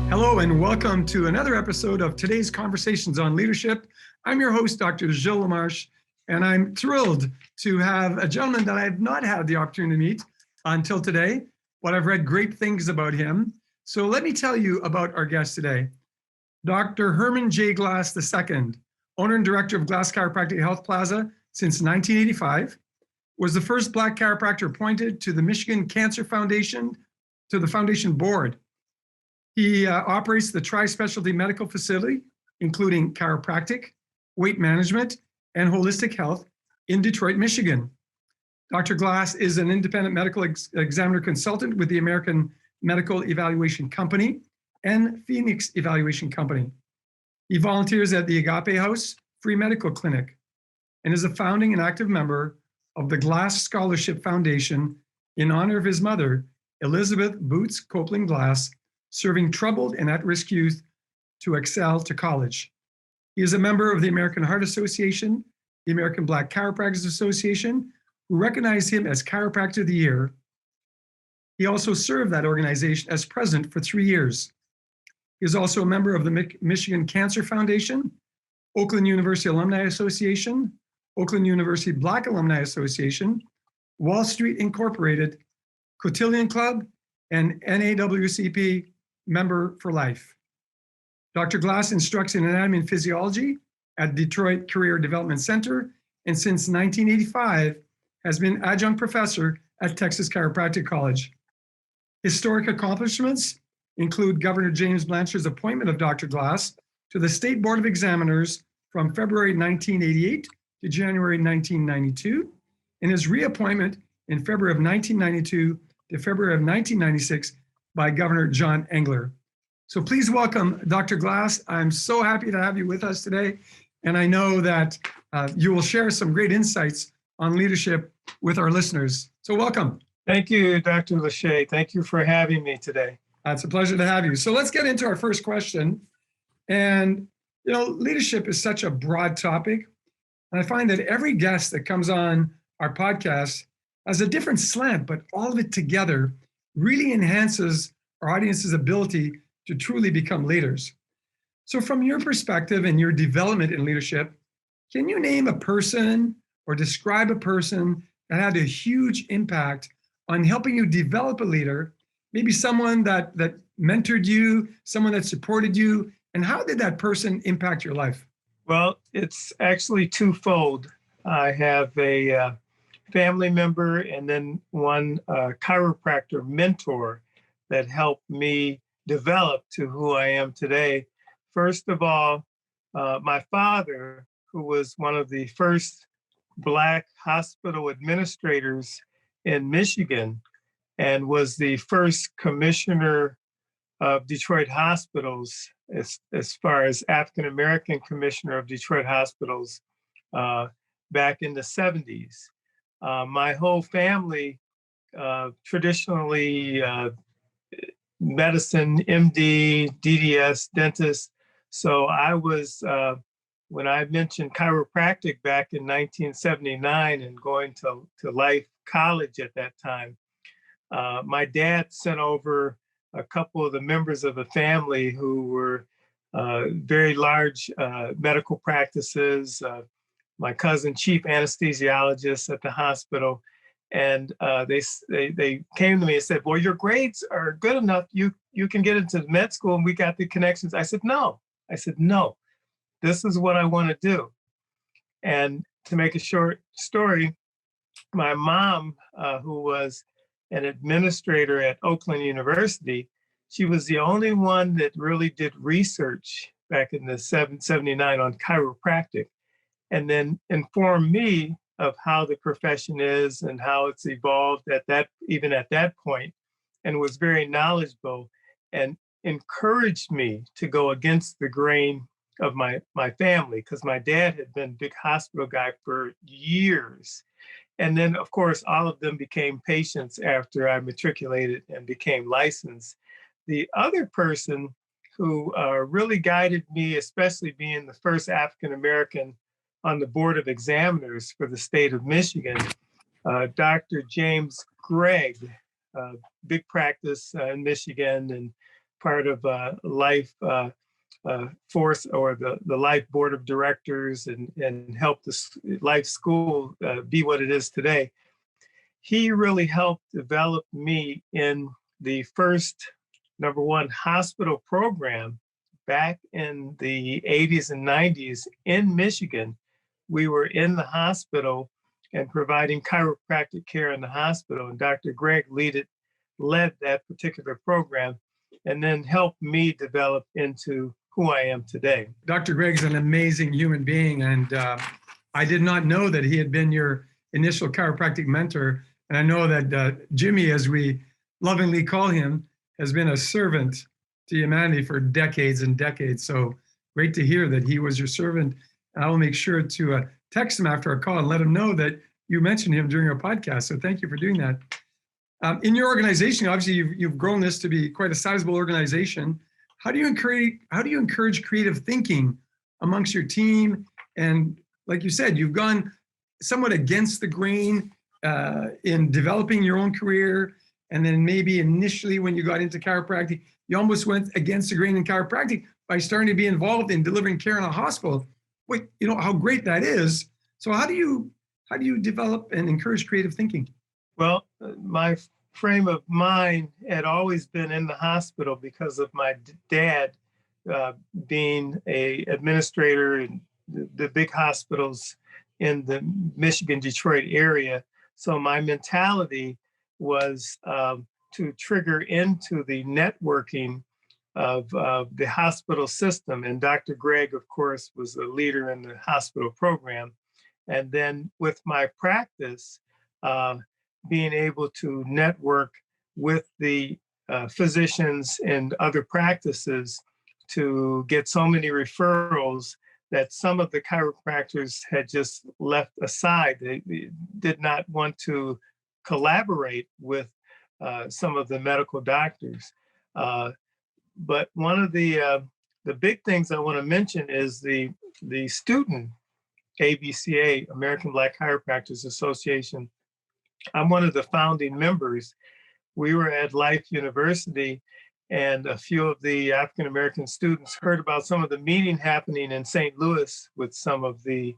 Hello and welcome to another episode of today's Conversations on Leadership. I'm your host, Dr. Gilles LaMarche, and I'm thrilled to have a gentleman that I have not had the opportunity to meet until today, but I've read great things about him. So let me tell you about our guest today. Dr. Herman J. Glass II, owner and director of Glass Chiropractic Health Plaza since 1985, was the first Black chiropractor appointed to the Michigan Cancer Foundation, to the foundation board. He operates the tri-specialty medical facility, including chiropractic, weight management, and holistic health in Detroit, Michigan. Dr. Glass is an independent medical examiner consultant with the American Medical Evaluation Company and Phoenix Evaluation Company. He volunteers at the Agape House Free Medical Clinic and is a founding and active member of the Glass Scholarship Foundation in honor of his mother, Elizabeth Boots Copeland Glass, serving troubled and at-risk youth to excel to college. He is a member of the American Heart Association, the American Black Chiropractors Association, who recognized him as Chiropractor of the Year. He also served that organization as president for 3 years. He is also a member of the Michigan Cancer Foundation, Oakland University Alumni Association, Oakland University Black Alumni Association, Wall Street Incorporated, Cotillion Club, and NAWCP member for life. Dr. Glass instructs in anatomy and physiology at Detroit Career Development Center, and since 1985 has been adjunct professor at Texas Chiropractic College. Historic accomplishments include Governor James Blanchard's appointment of Dr. Glass to the State Board of Examiners from February 1988 to January 1992, and his reappointment in February of 1992 to February of 1996 by Governor John Engler. So please welcome Dr. Glass. I'm so happy to have you with us today. And I know that you will share some great insights on leadership with our listeners. So welcome. Thank you, Dr. Lachey. Thank you for having me today. It's a pleasure to have you. So let's get into our first question. And, leadership is such a broad topic. And I find that every guest that comes on our podcast has a different slant, but all of it together really enhances our audience's ability to truly become leaders. So from your perspective and your development in leadership, can you name a person or describe a person that had a huge impact on helping you develop a leader, maybe someone that mentored you, someone that supported you, and how did that person impact your life? Well, it's actually twofold. I have a family member and then one chiropractor mentor that helped me develop to who I am today. First of all, my father, who was one of the first Black hospital administrators in Michigan and was the first commissioner of Detroit hospitals as far as African-American commissioner of Detroit hospitals back in the 70s. My whole family, traditionally medicine, MD, DDS, dentist. So I was, when I mentioned chiropractic back in 1979 and going to Life College at that time, my dad sent over a couple of the members of the family who were very large medical practices, my cousin, chief anesthesiologist at the hospital. And they came to me and said, well, your grades are good enough. You can get into med school and we got the connections. I said, no, this is what I want to do. And to make a short story, my mom, who was an administrator at Oakland University, she was the only one that really did research back in the 79 on chiropractic, and then informed me of how the profession is and how it's evolved even at that point, and was very knowledgeable and encouraged me to go against the grain of my family, because my dad had been a big hospital guy for years. And then, of course, all of them became patients after I matriculated and became licensed. The other person who really guided me, especially being the first African-American on the Board of Examiners for the state of Michigan, Dr. James Gregg, big practice in Michigan and part of Life Force, or the Life Board of Directors, and helped the Life School be what it is today. He really helped develop me in the first, number one, hospital program back in the 80s and 90s in Michigan. We were in the hospital and providing chiropractic care in the hospital, and Dr. Greg led that particular program, and then helped me develop into who I am today. Dr. Greg's an amazing human being, and I did not know that he had been your initial chiropractic mentor. And I know that Jimmy, as we lovingly call him, has been a servant to humanity for decades and decades. So great to hear that he was your servant. And I will make sure to text him after our call and let him know that you mentioned him during our podcast. So thank you for doing that. In your organization, obviously you've grown this to be quite a sizable organization. How do you encourage creative thinking amongst your team? And like you said, you've gone somewhat against the grain in developing your own career. And then maybe initially when you got into chiropractic, you almost went against the grain in chiropractic by starting to be involved in delivering care in a hospital. Wait, you know how great that is. So how do you develop and encourage creative thinking? Well, my frame of mind had always been in the hospital because of my dad being a administrator in the big hospitals in the Michigan, Detroit area. So my mentality was to trigger into the networking of the hospital system. And Dr. Greg, of course, was a leader in the hospital program. And then with my practice, being able to network with the physicians and other practices to get so many referrals that some of the chiropractors had just left aside. They did not want to collaborate with some of the medical doctors. But one of the big things I want to mention is the student ABCA, American Black Chiropractors Association. I'm one of the founding members. We were at Life University, and a few of the African American students heard about some of the meeting happening in St. Louis with some of the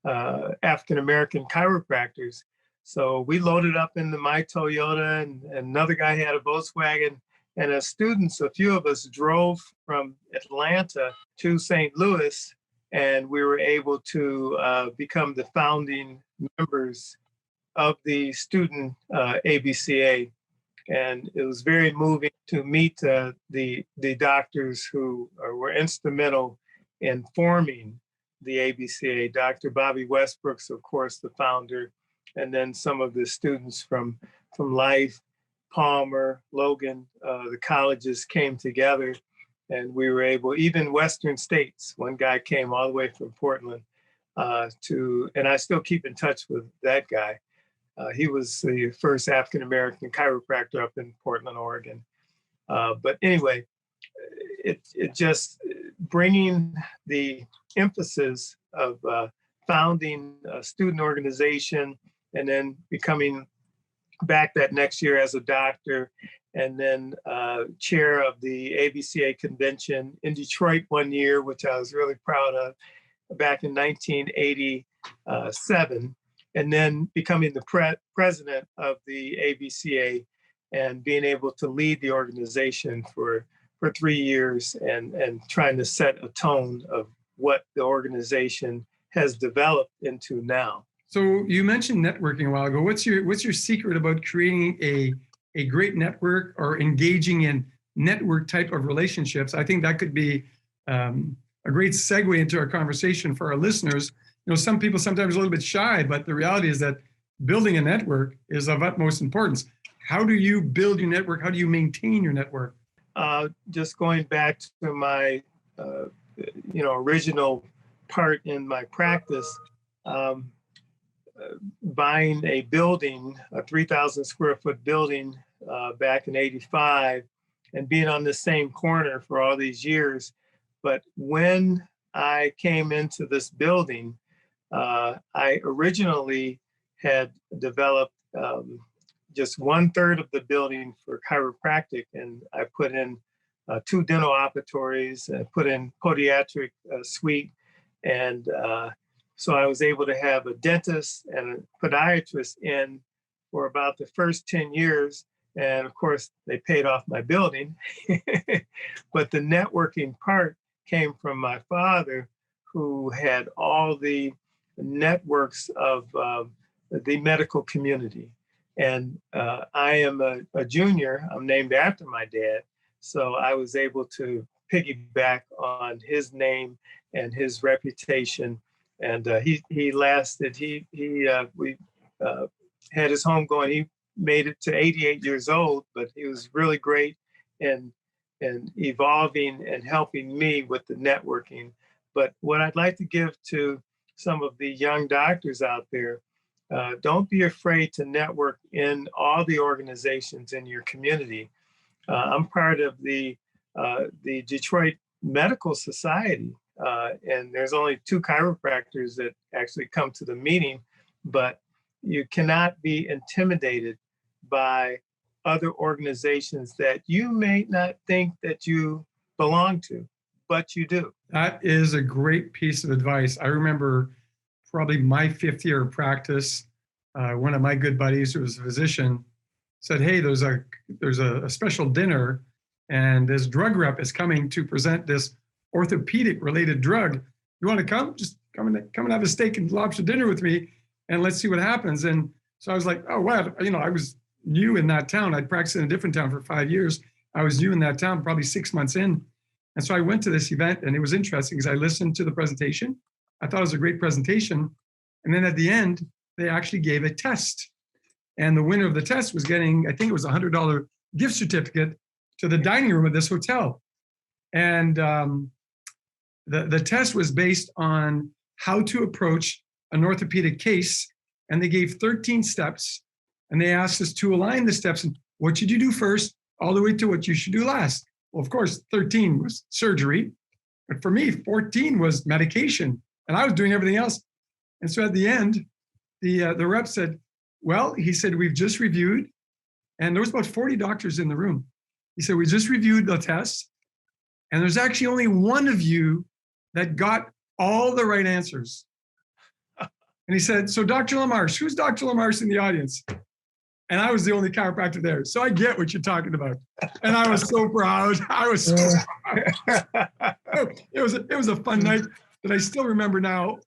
African American chiropractors. So we loaded up into my Toyota, and another guy had a Volkswagen. And as students, a few of us drove from Atlanta to St. Louis, and we were able to become the founding members of the student ABCA. And it was very moving to meet the doctors who were instrumental in forming the ABCA. Dr. Bobby Westbrooks, of course, the founder, and then some of the students from Life, Palmer, Logan, the colleges came together, and we were able, even Western States, one guy came all the way from Portland and I still keep in touch with that guy. He was the first African-American chiropractor up in Portland, Oregon. But anyway, it just bringing the emphasis of founding a student organization and then becoming back that next year as a doctor, and then chair of the ABCA convention in Detroit one year, which I was really proud of, back in 1987, and then becoming the president of the ABCA and being able to lead the organization for 3 years and trying to set a tone of what the organization has developed into now. So you mentioned networking a while ago. What's your secret about creating a great network or engaging in network type of relationships? I think that could be a great segue into our conversation for our listeners. You know, some people sometimes a little bit shy, but the reality is that building a network is of utmost importance. How do you build your network? How do you maintain your network? Just going back to my, original part in my practice, buying a building, a 3,000 square foot building back in '85, and being on the same corner for all these years. But when I came into this building, I originally had developed just 1/3 of the building for chiropractic, and I put in 2 dental operatories, put in podiatric suite. And so I was able to have a dentist and a podiatrist in for about the first 10 years. And of course, they paid off my building. But the networking part came from my father, who had all the networks of the medical community. And I am a junior. I'm named after my dad. So I was able to piggyback on his name and his reputation. And he lasted, we had his home going. He made it to 88 years old, but he was really great in evolving and helping me with the networking. But what I'd like to give to some of the young doctors out there, don't be afraid to network in all the organizations in your community. I'm part of the Detroit Medical Society, and there's only 2 chiropractors that actually come to the meeting, but you cannot be intimidated by other organizations that you may not think that you belong to, but you do. That is a great piece of advice. I remember probably my 5th year of practice, one of my good buddies who was a physician said, hey, there's a special dinner and this drug rep is coming to present this orthopedic related drug. You want to come? Just come and have a steak and lobster dinner with me and let's see what happens. And so I was like, oh, wow. I was new in that town. I'd practiced in a different town for 5 years. I was new in that town, probably 6 months in. And so I went to this event and it was interesting because I listened to the presentation. I thought it was a great presentation. And then at the end, they actually gave a test. And the winner of the test was getting, I think it was a $100 gift certificate to the dining room of this hotel. And the test was based on how to approach an orthopedic case. And they gave 13 steps. And they asked us to align the steps and what should you do first, all the way to what you should do last. Well, of course, 13 was surgery. But for me, 14 was medication. And I was doing everything else. And so at the end, the rep said, well, he said, we've just reviewed, and there was about 40 doctors in the room. He said, we just reviewed the tests, and there's actually only one of you that got all the right answers. And he said, so Dr. LaMarche, who's Dr. LaMarche in the audience? And I was the only chiropractor there. So I get what you're talking about. And I was so proud. I was so proud. It was a fun night that I still remember now,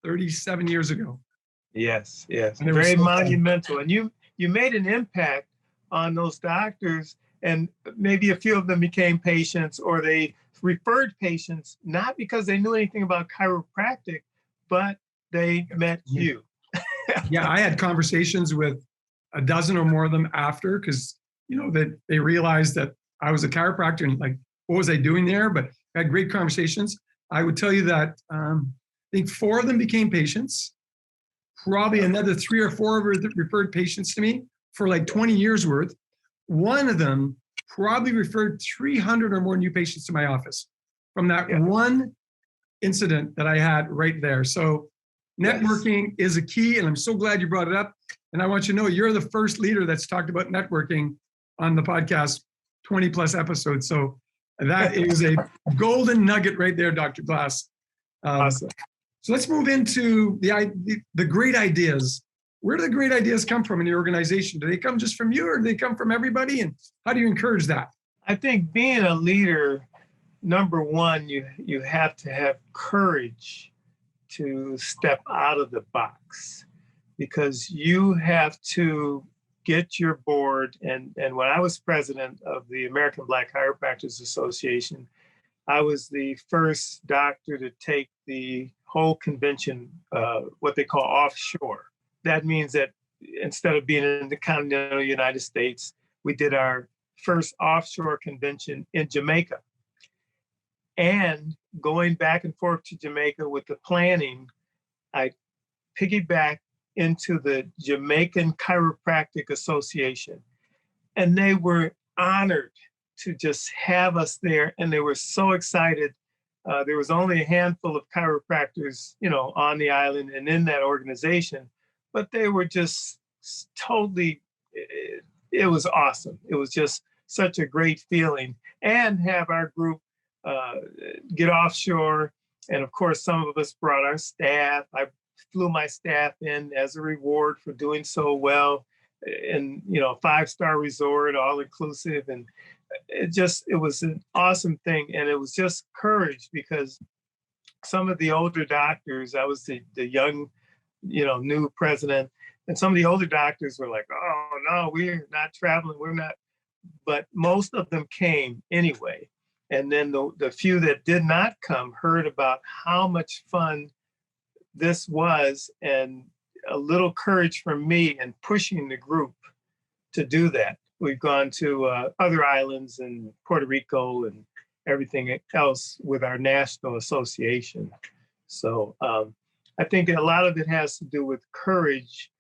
37 years ago. Yes. Very so monumental. Fun. And you made an impact on those doctors, and maybe a few of them became patients, or they referred patients, not because they knew anything about chiropractic, but they met you. Yeah, I had conversations with a dozen or more of them after, because that they realized that I was a chiropractor and like, what was I doing there? But I had great conversations. I would tell you that I think 4 of them became patients. Probably another 3 or 4 referred patients to me for like 20 years worth. One of them probably referred 300 or more new patients to my office from that one incident that I had right there. So networking is a key, and I'm so glad you brought it up. And I want you to know you're the first leader that's talked about networking on the podcast, 20 plus episodes. So that is a golden nugget right there, Dr. Glass. Awesome. So let's move into the great ideas. Where do the great ideas come from in your organization? Do they come just from you, or do they come from everybody? And how do you encourage that? I think being a leader, number one, you have to have courage to step out of the box, because you have to get your board. And when I was president of the American Black Chiropractors Association, I was the first doctor to take the whole convention, what they call offshore. That means that instead of being in the continental United States, we did our first offshore convention in Jamaica. And going back and forth to Jamaica with the planning, I piggybacked into the Jamaican Chiropractic Association. And they were honored to just have us there. And they were so excited. There was only a handful of chiropractors, on the island and in that organization, but they were just totally, it was awesome. It was just such a great feeling, and have our group get offshore. And of course, some of us brought our staff. I flew my staff in as a reward for doing so well, in, you know, 5-star resort, all inclusive. And it was an awesome thing. And it was just courage, because some of the older doctors, I was the young, you know, new president, and some of the older doctors were like, oh no, we're not traveling, we're not. But most of them came anyway. And then the few that did not come heard about how much fun this was, and a little courage from me in pushing the group to do that. We've gone to other islands in Puerto Rico and everything else with our national association. So I think a lot of it has to do with courage,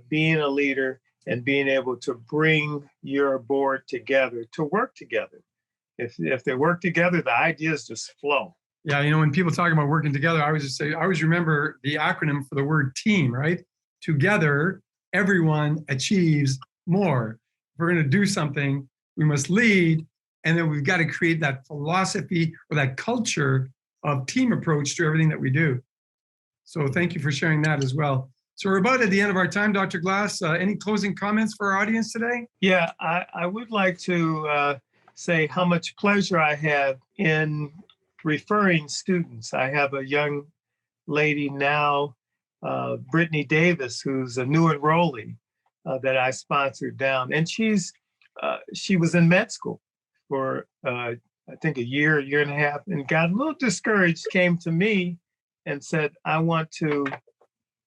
being a leader, and being able to bring your board together to work together. If they work together, the ideas just flow. Yeah, you know, when people talk about working together, I always remember the acronym for the word team, right? Together, everyone achieves more. If we're going to do something, we must lead, and then we've got to create that philosophy or that culture of team approach to everything that we do. So thank you for sharing that as well. So we're about at the end of our time, Dr. Glass. Any closing comments for our audience today? Yeah, I would like to say how much pleasure I have in referring students. I have a young lady now, Brittany Davis, who's a new enrollee that I sponsored down. And she was in med school for, I think, a year and a half, and got a little discouraged, came to me and said, I want to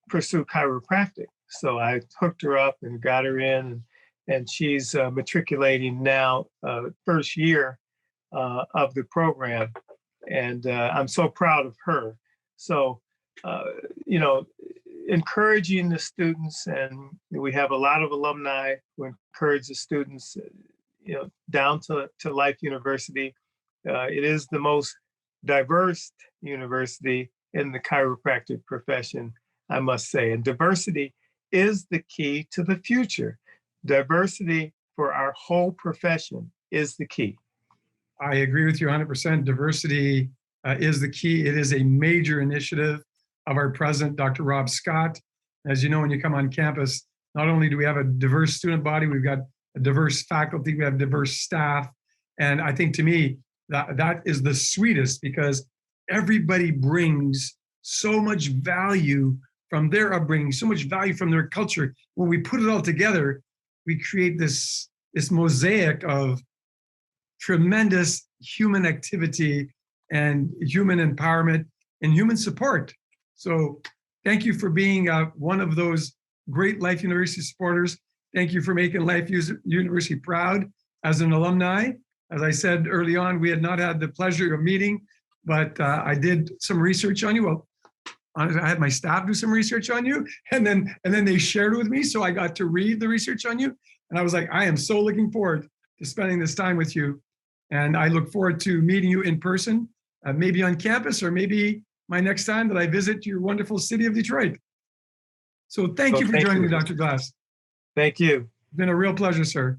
pursue chiropractic. So I hooked her up and got her in, and she's matriculating now, first year of the program. And I'm so proud of her. So, you know, encouraging the students, and we have a lot of alumni who encourage the students, you know, down to Life University. It is the most diverse university in the chiropractic profession, I must say. And diversity is the key to the future. Diversity for our whole profession is the key. I agree with you 100%. Diversity is the key. It is a major initiative of our president, Dr. Rob Scott. As you know, when you come on campus, not only do we have a diverse student body, we've got a diverse faculty, we have diverse staff. And I think, to me, that is the sweetest, because everybody brings so much value from their upbringing, so much value from their culture. When we put it all together, we create this mosaic of tremendous human activity and human empowerment and human support. So thank you for being one of those great Life University supporters. Thank you for making Life University proud as an alumni. As I said early on, we had not had the pleasure of meeting, but I did some research on you. Well, honestly, I had my staff do some research on you, and then they shared it with me. So I got to read the research on you. And I was like, I am so looking forward to spending this time with you. And I look forward to meeting you in person, maybe on campus, or maybe my next time that I visit your wonderful city of Detroit. So thank you for joining me, Dr. Glass. Thank you. It's been a real pleasure, sir.